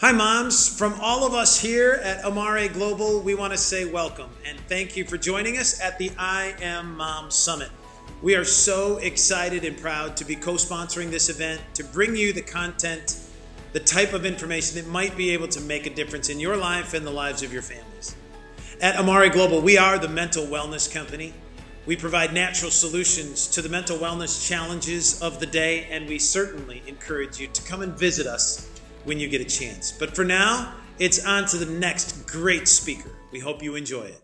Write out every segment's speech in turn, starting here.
Hi moms, from all of us here at Amare Global, we want to say welcome and thank you for joining us at the I Am Mom Summit. We are so excited and proud to be co-sponsoring this event to bring you the content, the type of information that might be able to make a difference in your life and the lives of your families. At Amare Global, we are the mental wellness company. We provide natural solutions to the mental wellness challenges of the day, and we certainly encourage you to come and visit us when you get a chance. But for now, it's on to the next great speaker. We hope you enjoy it.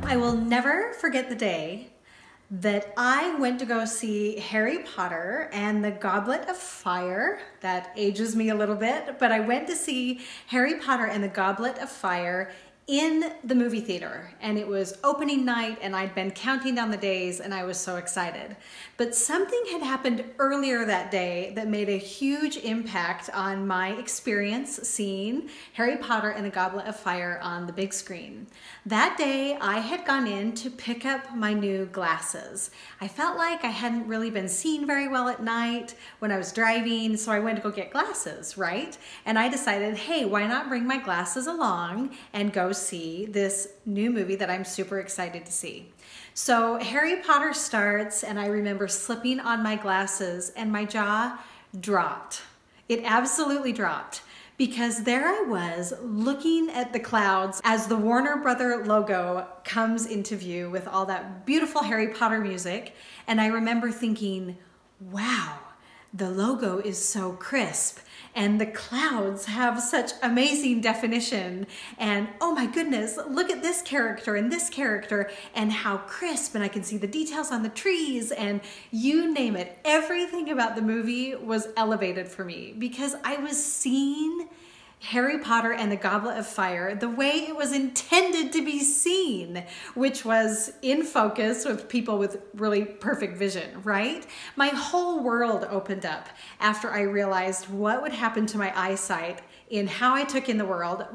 I will never forget the day that I went to go see Harry Potter and the Goblet of Fire. That ages me a little bit, but I went to see Harry Potter and the Goblet of Fire in the movie theater, and it was opening night and I'd been counting down the days and I was so excited. But something had happened earlier that day that made a huge impact on my experience seeing Harry Potter and the Goblet of Fire on the big screen. That day I had gone in to pick up my new glasses. I felt like I hadn't really been seeing very well at night when I was driving, so I went to go get glasses, right? And I decided, hey, why not bring my glasses along and go see this new movie that I'm super excited to see. So Harry Potter starts, and I remember slipping on my glasses and my jaw dropped. It absolutely dropped, because there I was looking at the clouds as the Warner Brother logo comes into view with all that beautiful Harry Potter music. And I remember thinking, wow, the logo is so crisp and the clouds have such amazing definition, and oh my goodness, look at this character and how crisp, and I can see the details on the trees, and you name it. Everything about the movie was elevated for me because I was seeing Harry Potter and the Goblet of Fire the way it was intended to be seen, which was in focus with people with really perfect vision, right? My whole world opened up after I realized what would happen to my eyesight in how I took in the world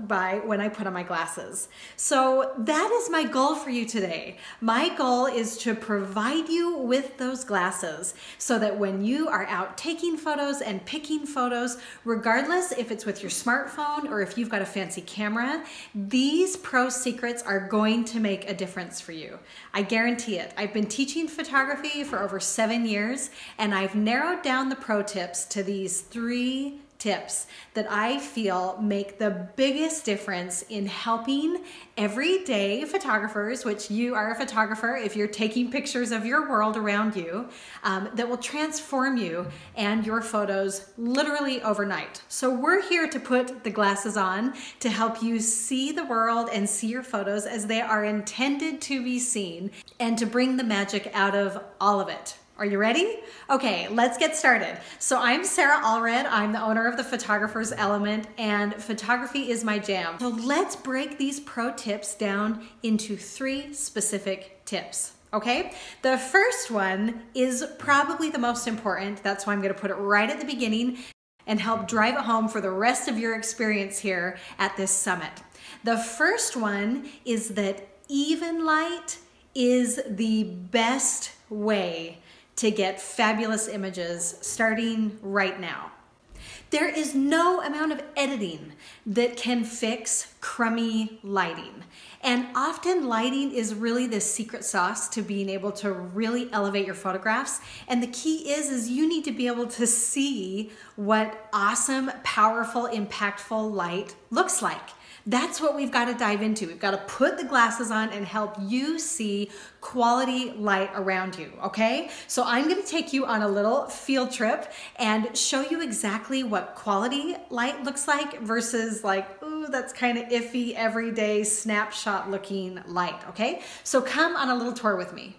when I put on my glasses. So that is my goal for you today. My goal is to provide you with those glasses so that when you are out taking photos and picking photos, regardless if it's with your smartphone or if you've got a fancy camera, these pro secrets are going to make a difference for you. I guarantee it. I've been teaching photography for over 7 years, and I've narrowed down the pro tips to these 3 tips that I feel make the biggest difference in helping everyday photographers, which you are a photographer if you're taking pictures of your world around you, that will transform you and your photos literally overnight. So we're here to put the glasses on to help you see the world and see your photos as they are intended to be seen, and to bring the magic out of all of it. Are you ready? Okay, let's get started. So I'm Sarah Allred. I'm the owner of the Photographer's Element, and photography is my jam. So let's break these pro tips down into 3 specific tips. Okay, the first one is probably the most important. That's why I'm going to put it right at the beginning and help drive it home for the rest of your experience here at this summit. The first one is that even light is the best way to get fabulous images starting right now. There is no amount of editing that can fix crummy lighting. And often lighting is really the secret sauce to being able to really elevate your photographs. And the key is you need to be able to see what awesome, powerful, impactful light looks like. That's what we've got to dive into. We've got to put the glasses on and help you see quality light around you, okay? So I'm going to take you on a little field trip and show you exactly what quality light looks like versus like, ooh, that's kind of iffy, everyday snapshot looking light, okay? So come on a little tour with me.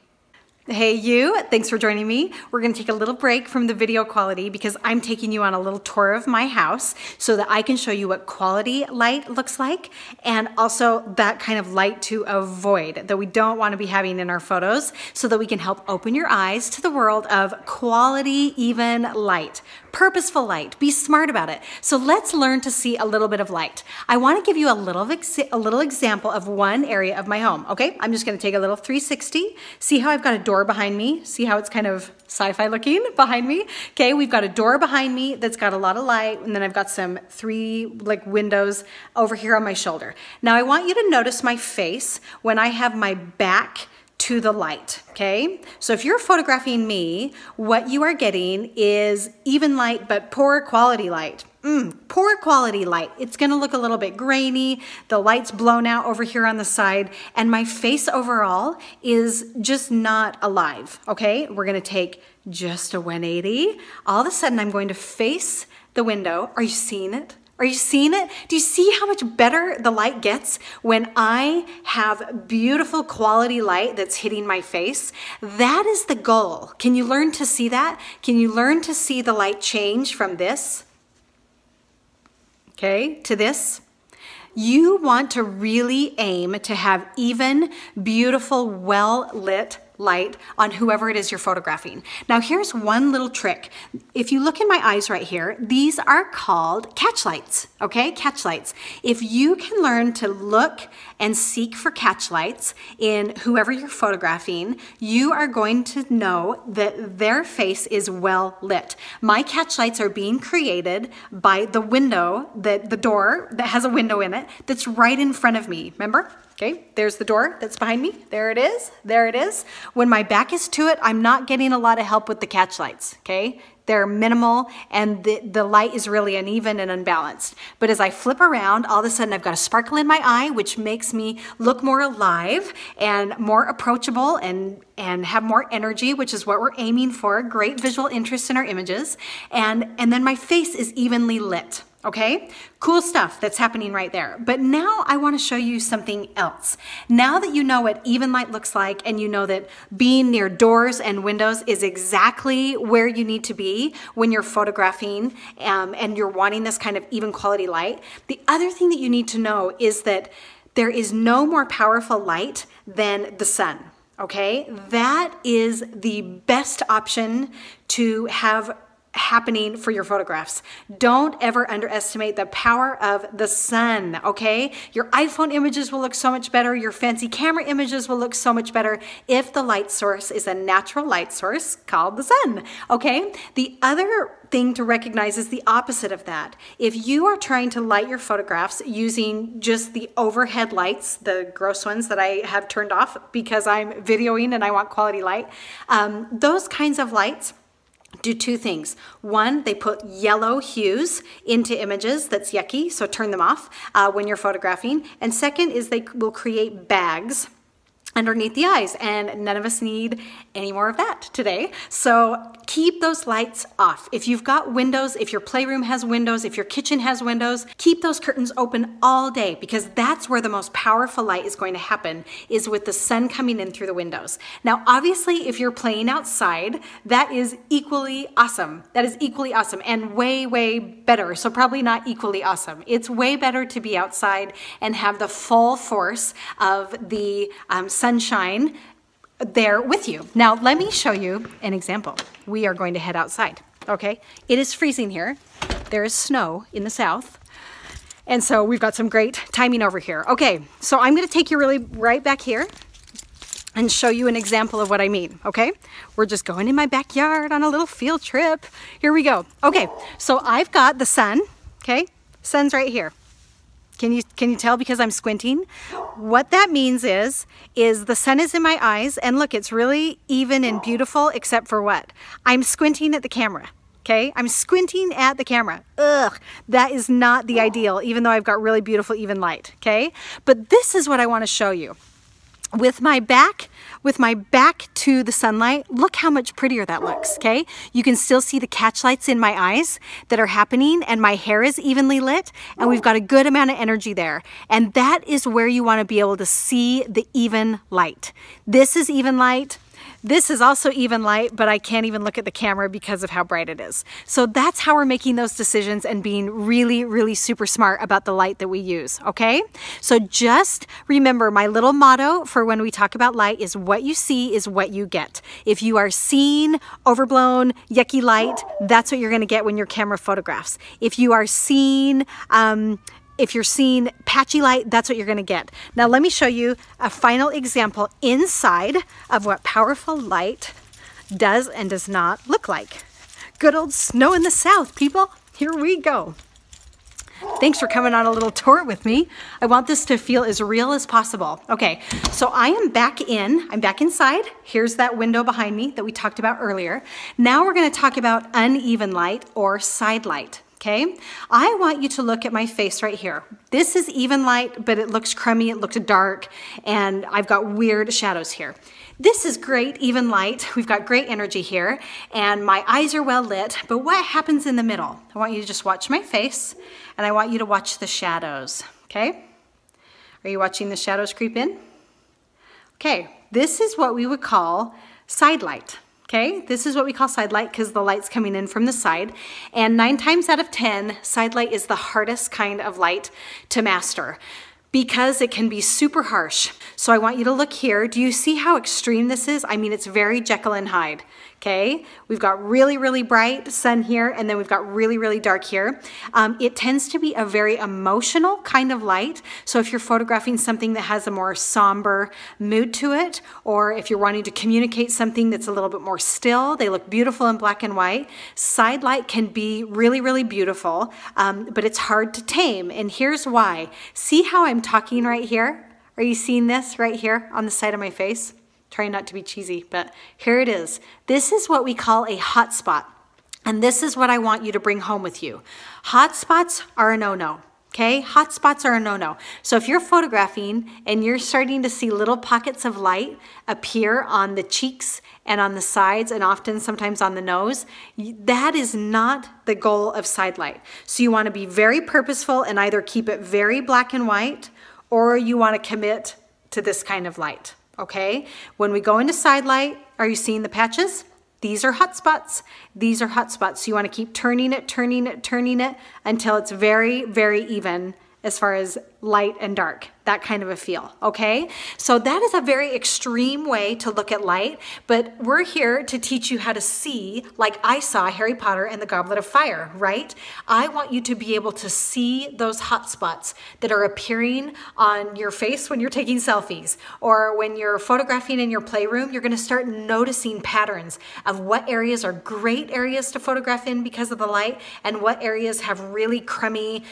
Hey you, thanks for joining me. We're gonna take a little break from the video quality because I'm taking you on a little tour of my house so that I can show you what quality light looks like, and also that kind of light to avoid that we don't wanna be having in our photos, so that we can help open your eyes to the world of quality, even light. purposeful light. Be smart about it. So let's learn to see a little bit of light. I want to give you a little example of one area of my home, okay? I'm just going to take a little 360. See how I've got a door behind me? See how it's kind of sci-fi looking behind me? Okay, we've got a door behind me that's got a lot of light, and then I've got some 3 windows over here on my shoulder. Now I want you to notice my face when I have my back to the light, okay? So if you're photographing me, what you are getting is even light, but poor quality light. Poor quality light. It's gonna look a little bit grainy, the light's blown out over here on the side, and my face overall is just not alive, okay? We're gonna take just a 180. All of a sudden, I'm going to face the window. Are you seeing it? Are you seeing it? Do you see how much better the light gets when I have beautiful quality light that's hitting my face? That is the goal. Can you learn to see that? Can you learn to see the light change from this, okay, to this? You want to really aim to have even, beautiful, well-lit light on whoever it is you're photographing. Now here's one little trick. If you look in my eyes right here, these are called catch lights, okay? Catch lights. If you can learn to look and seek for catch lights in whoever you're photographing, you are going to know that their face is well lit. My catch lights are being created by the window, the door that has a window in it that's right in front of me, remember? Okay, there's the door that's behind me. There it is. There it is. When my back is to it, I'm not getting a lot of help with the catch lights, okay? They're minimal and the light is really uneven and unbalanced. But as I flip around, all of a sudden I've got a sparkle in my eye, which makes me look more alive and more approachable and have more energy, which is what we're aiming for. Great visual interest in our images. And then my face is evenly lit. Okay, cool stuff that's happening right there. But now I want to show you something else. Now that you know what even light looks like and you know that being near doors and windows is exactly where you need to be when you're photographing and you're wanting this kind of even quality light, the other thing that you need to know is that there is no more powerful light than the sun. Okay, that is the best option to have happening for your photographs. Don't ever underestimate the power of the sun, okay? Your iPhone images will look so much better. Your fancy camera images will look so much better if the light source is a natural light source called the sun, okay? The other thing to recognize is the opposite of that. If you are trying to light your photographs using just the overhead lights, the gross ones that I have turned off because I'm videoing and I want quality light, those kinds of lights do 2 things. One, they put yellow hues into images. That's yucky, so turn them off when you're photographing. And second is they will create bags underneath the eyes, and none of us need any more of that today. So keep those lights off. If you've got windows, if your playroom has windows, if your kitchen has windows, keep those curtains open all day, because that's where the most powerful light is going to happen, is with the sun coming in through the windows. Now, obviously, if you're playing outside, that is equally awesome. That is equally awesome and way, way better. So probably not equally awesome. It's way better to be outside and have the full force of the sunshine there with you. Now, let me show you an example. We are going to head outside, okay? It is freezing here. There is snow in the south. And so we've got some great timing over here. Okay, so I'm gonna take you really right back here and show you an example of what I mean, okay? We're just going in my backyard on a little field trip. Here we go. Okay, so I've got the sun, okay? Sun's right here. Can you tell because I'm squinting? What that means is the sun is in my eyes, and look, it's really even and beautiful, except for what? I'm squinting at the camera, okay? I'm squinting at the camera. Ugh, that is not the ideal, even though I've got really beautiful even light, okay? But this is what I want to show you. With my back to the sunlight, look how much prettier that looks, okay? You can still see the catch lights in my eyes that are happening, and my hair is evenly lit, and we've got a good amount of energy there. And that is where you want to be able to see the even light. This is even light. This is also even light, but I can't even look at the camera because of how bright it is. So that's how we're making those decisions and being really, really super smart about the light that we use, okay? So just remember, my little motto for when we talk about light is what you see is what you get. If you are seeing overblown, yucky light, that's what you're gonna get when your camera photographs. If you are seeing if you're seeing patchy light, that's what you're gonna get. Now let me show you a final example inside of what powerful light does and does not look like. Good old snow in the south, people. Here we go. Thanks for coming on a little tour with me. I want this to feel as real as possible. Okay, so I'm back inside. Here's that window behind me that we talked about earlier. Now we're gonna talk about uneven light or side light. Okay, I want you to look at my face right here. This is even light, but it looks crummy, it looks dark, and I've got weird shadows here. This is great, even light. We've got great energy here, and my eyes are well lit, but what happens in the middle? I want you to just watch my face, and I want you to watch the shadows, okay? Are you watching the shadows creep in? Okay, this is what we would call side light. Okay, this is what we call side light because the light's coming in from the side. And 9 times out of 10, side light is the hardest kind of light to master because it can be super harsh. So I want you to look here. Do you see how extreme this is? I mean, it's very Jekyll and Hyde. Okay, we've got really, really bright sun here, and then we've got really, really dark here. It tends to be a very emotional kind of light. So if you're photographing something that has a more somber mood to it, or if you're wanting to communicate something that's a little bit more still, they look beautiful in black and white. Side light can be really, really beautiful, but it's hard to tame, and here's why. See how I'm talking right here? Are you seeing this right here on the side of my face? Trying not to be cheesy, but here it is. This is what we call a hot spot. And this is what I want you to bring home with you. Hot spots are a no-no, okay? Hot spots are a no-no. So if you're photographing and you're starting to see little pockets of light appear on the cheeks and on the sides and often sometimes on the nose, that is not the goal of side light. So you want to be very purposeful and either keep it very black and white or you want to commit to this kind of light. Okay, when we go into side light, are you seeing the patches? These are hot spots. These are hot spots. So you want to keep turning it, turning it, turning it until it's very, very even as far as light and dark, that kind of a feel, okay? So that is a very extreme way to look at light, but we're here to teach you how to see like I saw Harry Potter and the Goblet of Fire, right? I want you to be able to see those hot spots that are appearing on your face when you're taking selfies, or when you're photographing in your playroom, you're gonna start noticing patterns of what areas are great areas to photograph in because of the light, and what areas have really crummy,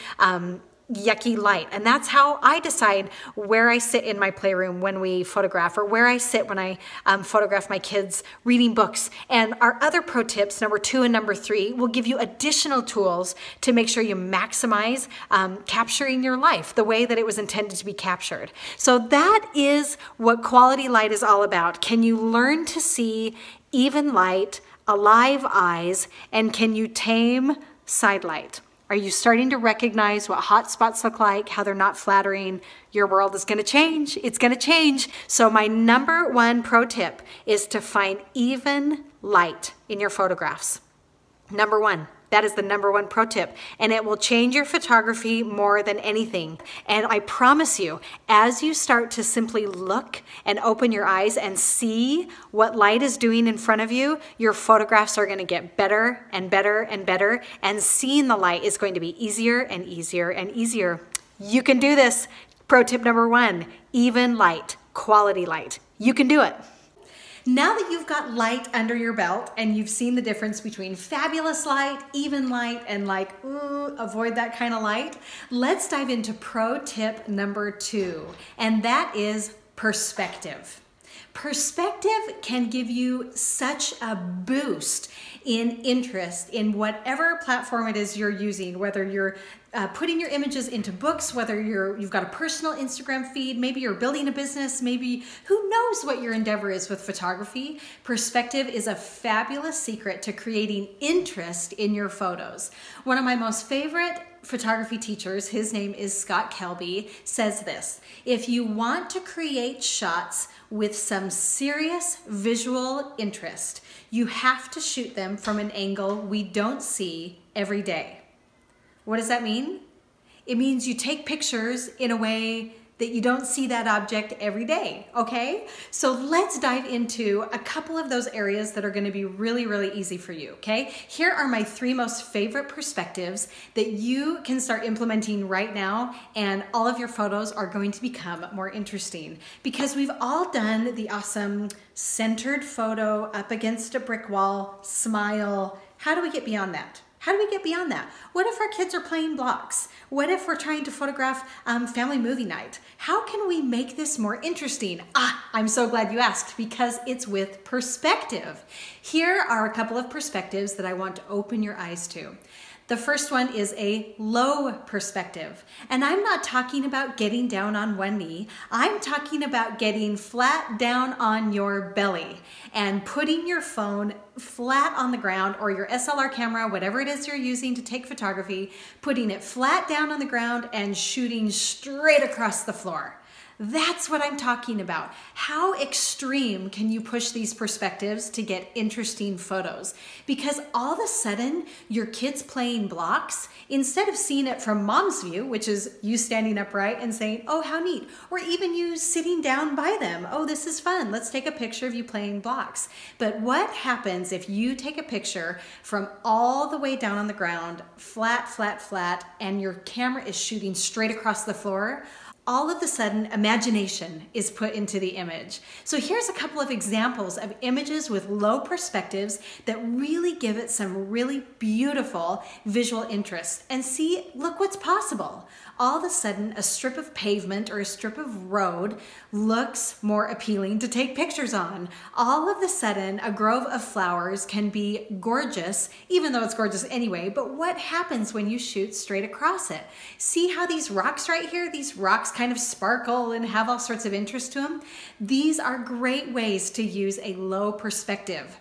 yucky light. And that's how I decide where I sit in my playroom when we photograph, or where I sit when I photograph my kids reading books. And our other pro tips, number 2 and number 3, will give you additional tools to make sure you maximize capturing your life the way that it was intended to be captured. So that is what quality light is all about. Can you learn to see even light, alive eyes, and can you tame side light? Are you starting to recognize what hot spots look like, how they're not flattering? Your world is going to change. It's going to change. So my number 1 pro tip is to find even light in your photographs. Number 1. That is the number 1 pro tip, and it will change your photography more than anything. And I promise you, as you start to simply look and open your eyes and see what light is doing in front of you, your photographs are going to get better and better and better, and seeing the light is going to be easier and easier and easier. You can do this. Pro tip number 1, even light, quality light. You can do it. Now that you've got light under your belt and you've seen the difference between fabulous light, even light, and like, ooh, avoid that kind of light, let's dive into pro tip number 2, and that is perspective. Perspective can give you such a boost in interest in whatever platform it is you're using, whether you're putting your images into books, whether you've got a personal Instagram feed, maybe you're building a business, maybe who knows what your endeavor is with photography. Perspective is a fabulous secret to creating interest in your photos. One of my most favorite photography teachers, his name is Scott Kelby, says this: if you want to create shots with some serious visual interest, you have to shoot them from an angle we don't see every day. What does that mean? It means you take pictures in a way that you don't see that object every day, okay? So let's dive into a couple of those areas that are gonna be really, really easy for you, okay? Here are my 3 most favorite perspectives that you can start implementing right now, and all of your photos are going to become more interesting, because we've all done the awesome centered photo up against a brick wall, smile. How do we get beyond that? How do we get beyond that? What if our kids are playing blocks? What if we're trying to photograph family movie night? How can we make this more interesting? I'm so glad you asked, because it's with perspective. Here are a couple of perspectives that I want to open your eyes to. The first one is a low perspective. And I'm not talking about getting down on one knee. I'm talking about getting flat down on your belly and putting your phone flat on the ground, or your SLR camera, whatever it is you're using to take photography, putting it flat down on the ground and shooting straight across the floor. That's what I'm talking about. How extreme can you push these perspectives to get interesting photos? Because all of a sudden, your kids playing blocks, instead of seeing it from mom's view, which is you standing upright and saying, oh, how neat, or even you sitting down by them, oh, this is fun, let's take a picture of you playing blocks. But what happens if you take a picture from all the way down on the ground, flat, flat, flat, and your camera is shooting straight across the floor? All of a sudden, imagination is put into the image. So here's a couple of examples of images with low perspectives that really give it some really beautiful visual interest. And see, look what's possible. All of a sudden, a strip of pavement or a strip of road looks more appealing to take pictures on. All of a sudden, a grove of flowers can be gorgeous, even though it's gorgeous anyway, but what happens when you shoot straight across it? See how these rocks right here, these rocks kind of sparkle and have all sorts of interest to them? These are great ways to use a low perspective.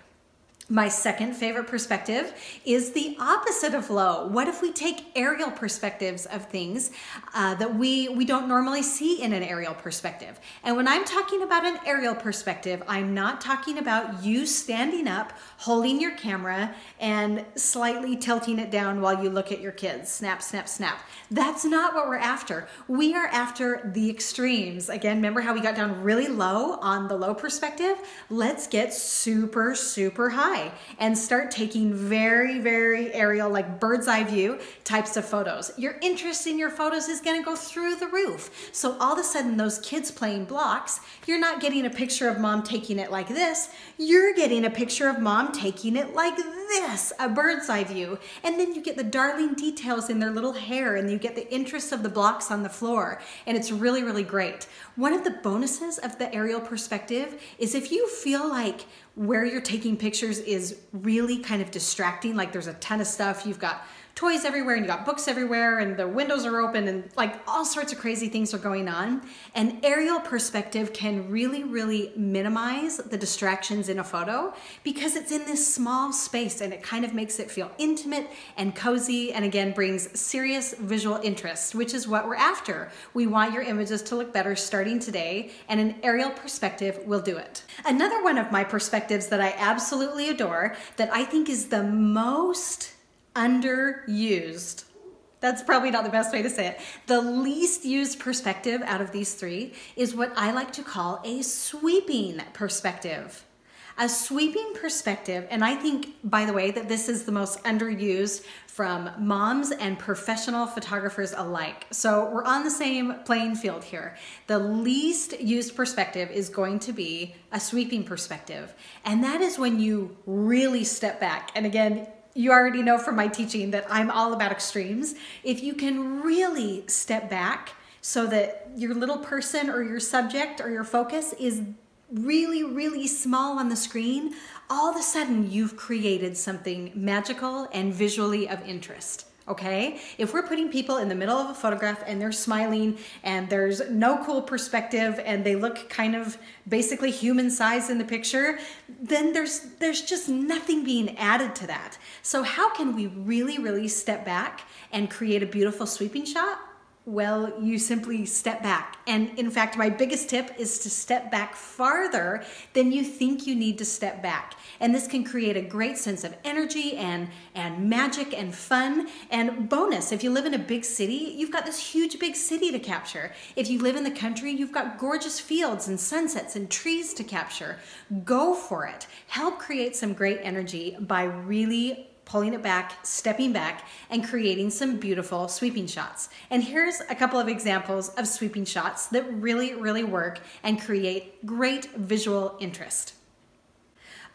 My second favorite perspective is the opposite of low. What if we take aerial perspectives of things that we don't normally see in an aerial perspective? And when I'm talking about an aerial perspective, I'm not talking about you standing up, holding your camera, and slightly tilting it down while you look at your kids. Snap, snap, snap. That's not what we're after. We are after the extremes. Again, remember how we got down really low on the low perspective? Let's get super, super high and start taking very, very aerial, like bird's eye view types of photos. Your interest in your photos is going to go through the roof. So all of a sudden, those kids playing blocks, you're not getting a picture of mom taking it like this. You're getting a picture of mom taking it like this, a bird's eye view. And then you get the darling details in their little hair, and you get the interest of the blocks on the floor. And it's really, really great. One of the bonuses of the aerial perspective is if you feel like where you're taking pictures is really kind of distracting, like there's a ton of stuff, you've got toys everywhere and you got books everywhere and the windows are open and like all sorts of crazy things are going on. An aerial perspective can really, really minimize the distractions in a photo because it's in this small space and it kind of makes it feel intimate and cozy, and again brings serious visual interest, which is what we're after. We want your images to look better starting today, and an aerial perspective will do it. Another one of my perspectives that I absolutely adore, that I think is the most underused. That's probably not the best way to say it. The least used perspective out of these 3 is what I like to call a sweeping perspective. A sweeping perspective, and I think, by the way, that this is the most underused from moms and professional photographers alike. So we're on the same playing field here. The least used perspective is going to be a sweeping perspective. And that is when you really step back. And again, you already know from my teaching that I'm all about extremes. If you can really step back so that your little person or your subject or your focus is really, really small on the screen, all of a sudden you've created something magical and visually of interest. Okay, if we're putting people in the middle of a photograph and they're smiling and there's no cool perspective and they look kind of basically human size in the picture, then there's just nothing being added to that. So how can we really step back and create a beautiful sweeping shot? Well, you simply step back. And in fact, my biggest tip is to step back farther than you think you need to step back. And this can create a great sense of energy and magic and fun. And bonus, if you live in a big city, you've got this huge big city to capture. If you live in the country, you've got gorgeous fields and sunsets and trees to capture. Go for it. Help create some great energy by really pulling it back, stepping back, and creating some beautiful sweeping shots. And here's a couple of examples of sweeping shots that really work and create great visual interest.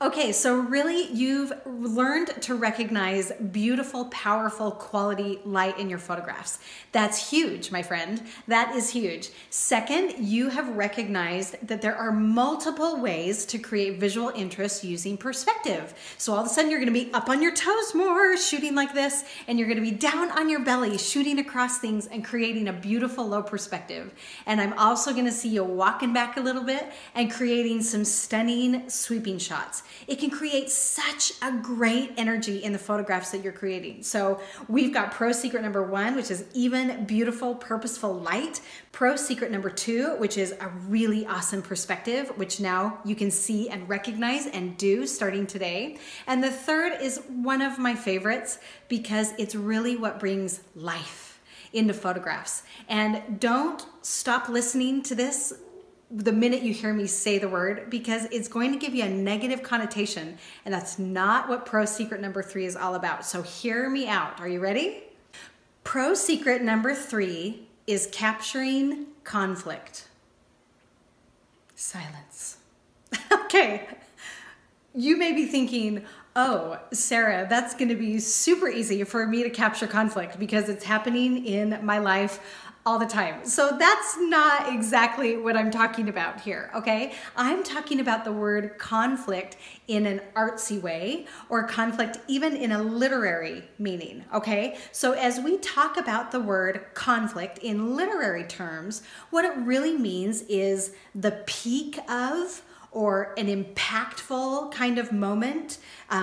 Okay, so really you've learned to recognize beautiful, powerful, quality light in your photographs. That's huge, my friend. That is huge. Second, you have recognized that there are multiple ways to create visual interest using perspective. So all of a sudden you're gonna be up on your toes more, shooting like this, and you're gonna be down on your belly, shooting across things and creating a beautiful low perspective. And I'm also gonna see you walking back a little bit and creating some stunning sweeping shots. It can create such a great energy in the photographs that you're creating. So we've got pro secret number 1, which is even, beautiful, purposeful light. Pro secret number 2, which is a really awesome perspective, which now you can see and recognize and do starting today. And the third is one of my favorites because it's really what brings life into photographs. And don't stop listening to this the minute you hear me say the word, because it's going to give you a negative connotation, and that's not what pro secret number 3 is all about. So hear me out. Are you ready? Pro secret number 3 is capturing conflict. Silence. Okay. You may be thinking, oh, Sarah, that's going to be super easy for me to capture conflict because it's happening in my life all the time. So that's not exactly what I'm talking about here, okay? I'm talking about the word conflict in an artsy way, or conflict even in a literary meaning, okay? So as we talk about the word conflict in literary terms, what it really means is the peak of, or an impactful kind of moment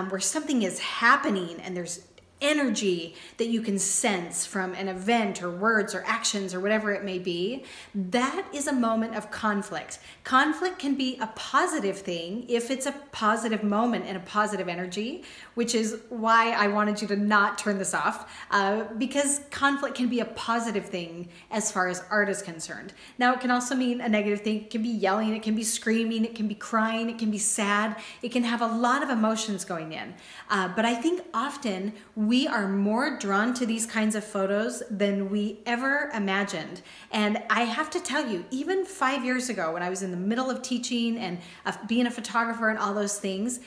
where something is happening and there's energy that you can sense from an event or words or actions or whatever it may be. That is a moment of conflict. Conflict can be a positive thing if it's a positive moment and a positive energy, which is why I wanted you to not turn this off, because conflict can be a positive thing as far as art is concerned. Now, it can also mean a negative thing. It can be yelling, it can be screaming, it can be crying, it can be sad. It can have a lot of emotions going in. But I think often we are more drawn to these kinds of photos than we ever imagined. And I have to tell you, even 5 years ago when I was in the middle of teaching and being a photographer and all those things,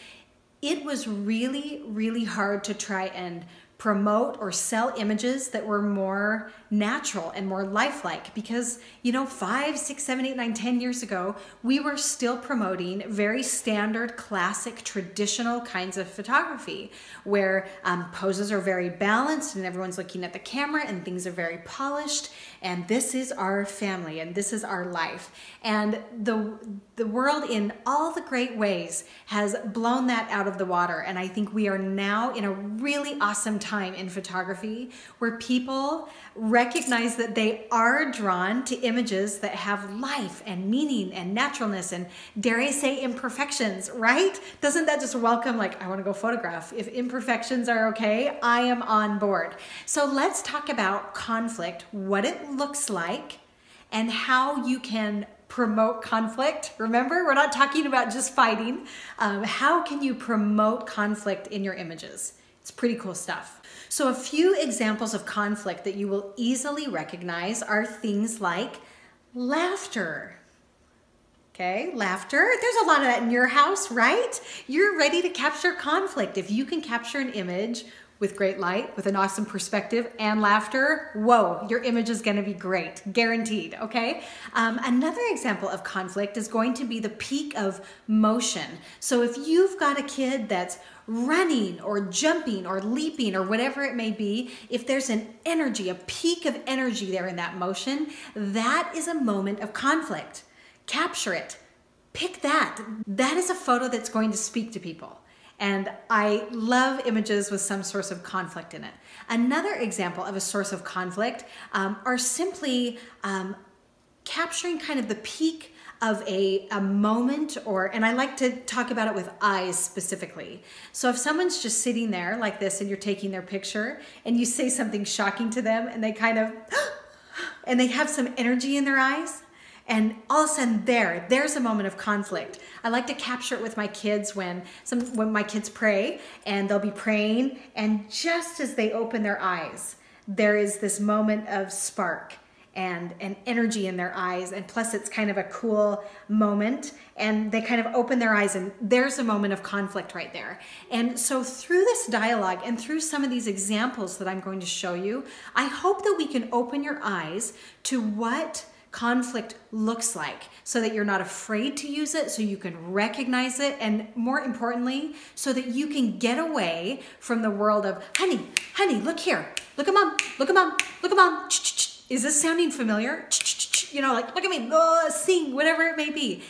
it was really hard to try and promote or sell images that were more natural and more lifelike, because 5, 6, 7, 8, 9, 10 years ago, we were still promoting very standard, classic, traditional kinds of photography where poses are very balanced and everyone's looking at the camera and things are very polished, and this is our family and this is our life. And the world in all the great ways has blown that out of the water, and I think we are now in a really awesome time in photography where people recognize that they are drawn to images that have life and meaning and naturalness and, dare I say, imperfections, right? Doesn't that just welcome, like, I want to go photograph? If imperfections are okay, I am on board. So let's talk about conflict, what it looks like, and how you can promote conflict. Remember, we're not talking about just fighting. How can you promote conflict in your images? It's pretty cool stuff. So a few examples of conflict that you will easily recognize are things like laughter. Okay, laughter. There's a lot of that in your house, right? You're ready to capture conflict. If you can capture an image with great light, with an awesome perspective and laughter, whoa, your image is gonna be great, guaranteed, okay? Another example of conflict is going to be the peak of motion. So if you've got a kid that's running or jumping or leaping or whatever it may be, if there's an energy, a peak of energy there in that motion, that is a moment of conflict. Capture it, pick that. That is a photo that's going to speak to people. And I love images with some source of conflict in it. Another example of a source of conflict are simply capturing kind of the peak of a moment, and I like to talk about it with eyes specifically. So if someone's just sitting there like this and you're taking their picture and you say something shocking to them and they kind of, and they have some energy in their eyes, and all of a sudden there's a moment of conflict. I like to capture it with my kids when my kids pray, and they'll be praying, and just as they open their eyes, there is this moment of spark and an energy in their eyes, and plus it's kind of a cool moment, and they kind of open their eyes and there's a moment of conflict right there. And so through this dialogue and through some of these examples that I'm going to show you, I hope that we can open your eyes to what conflict looks like, so that you're not afraid to use it, so you can recognize it, and more importantly, so that you can get away from the world of, honey, look here, look at mom, look at mom, look at mom. Is this sounding familiar? You know, like, look at me, sing, whatever it may be.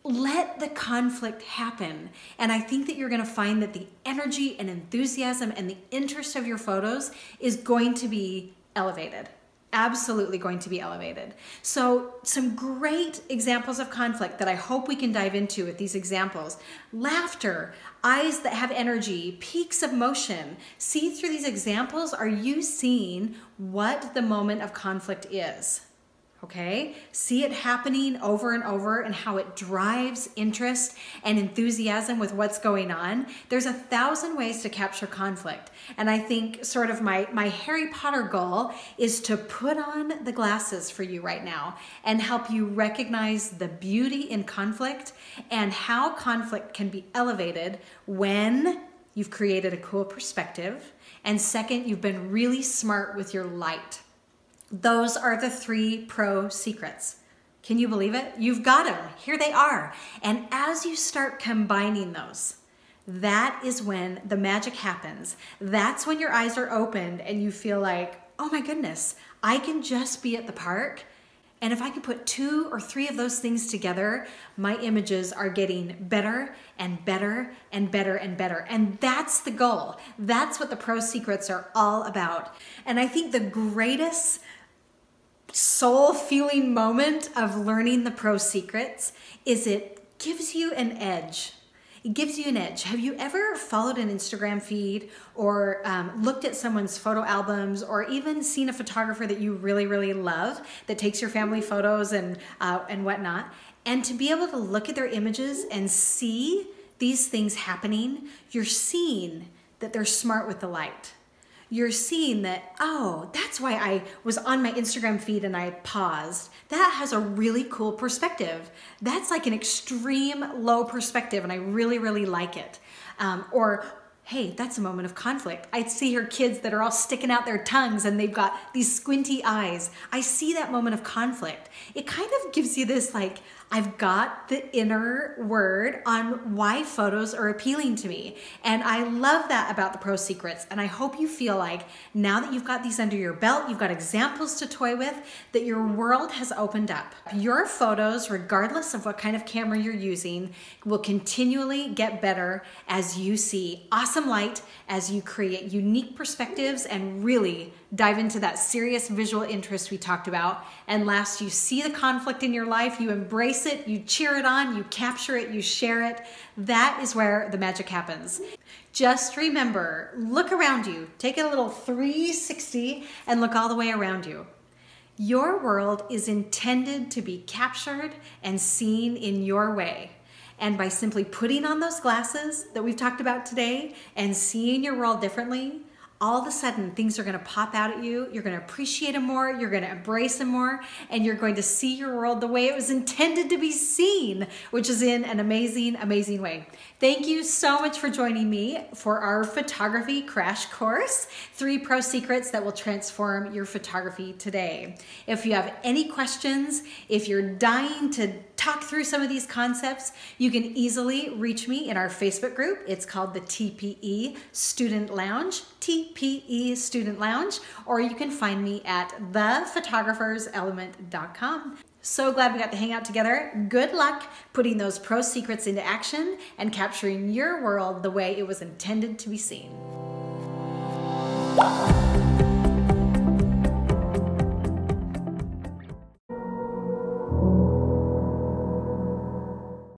Let the conflict happen. And I think that you're gonna find that the energy and enthusiasm and the interest of your photos is going to be elevated. Absolutely going to be elevated. So some great examples of conflict that I hope we can dive into with these examples. Laughter, eyes that have energy, peaks of motion. See through these examples, are you seeing what the moment of conflict is? Okay, see it happening over and over and how it drives interest and enthusiasm with what's going on. There's 1,000 ways to capture conflict. And I think sort of my Harry Potter goal is to put on the glasses for you right now and help you recognize the beauty in conflict and how conflict can be elevated when you've created a cool perspective. And second, you've been really smart with your light. Those are the 3 pro secrets. Can you believe it? You've got them. Here they are. And as you start combining those, that is when the magic happens. That's when your eyes are opened and you feel like, oh my goodness, I can just be at the park. And if I can put 2 or 3 of those things together, my images are getting better and better and better and better. And that's the goal. That's what the pro secrets are all about. And I think the greatest soul feeling moment of learning the pro secrets is it gives you an edge. It gives you an edge. Have you ever followed an Instagram feed or looked at someone's photo albums or even seen a photographer that you really, really love that takes your family photos and whatnot? And to be able to look at their images and see these things happening, you're seeing that they're smart with the light. You're seeing that, oh, that's why I was on my Instagram feed and I paused. That has a really cool perspective. That's like an extreme low perspective and I really, really like it. Or, hey, that's a moment of conflict. I see her kids that are all sticking out their tongues and they've got these squinty eyes. I see that moment of conflict. It kind of gives you this like, I've got the inner word on why photos are appealing to me. And I love that about the Pro Secrets. And I hope you feel like now that you've got these under your belt, you've got examples to toy with, that your world has opened up. Your photos, regardless of what kind of camera you're using, will continually get better as you see awesome light, as you create unique perspectives and really dive into that serious visual interest we talked about. And last, you see the conflict in your life, you embrace it, you cheer it on, you capture it, you share it. That is where the magic happens. Just remember, look around you, take a little 360 and look all the way around you. Your world is intended to be captured and seen in your way. And by simply putting on those glasses that we've talked about today and seeing your world differently, all of a sudden things are going to pop out at you. You're going to appreciate them more. You're going to embrace them more. And you're going to see your world the way it was intended to be seen, which is in an amazing, amazing way. Thank you so much for joining me for our photography crash course, 3 pro secrets that will transform your photography today. If you have any questions, if you're dying to talk through some of these concepts, you can easily reach me in our Facebook group. It's called the TPE Student Lounge, TPE Student Lounge, or you can find me at thephotographerselement.com. So glad we got to hang out together. Good luck putting those pro secrets into action and capturing your world the way it was intended to be seen.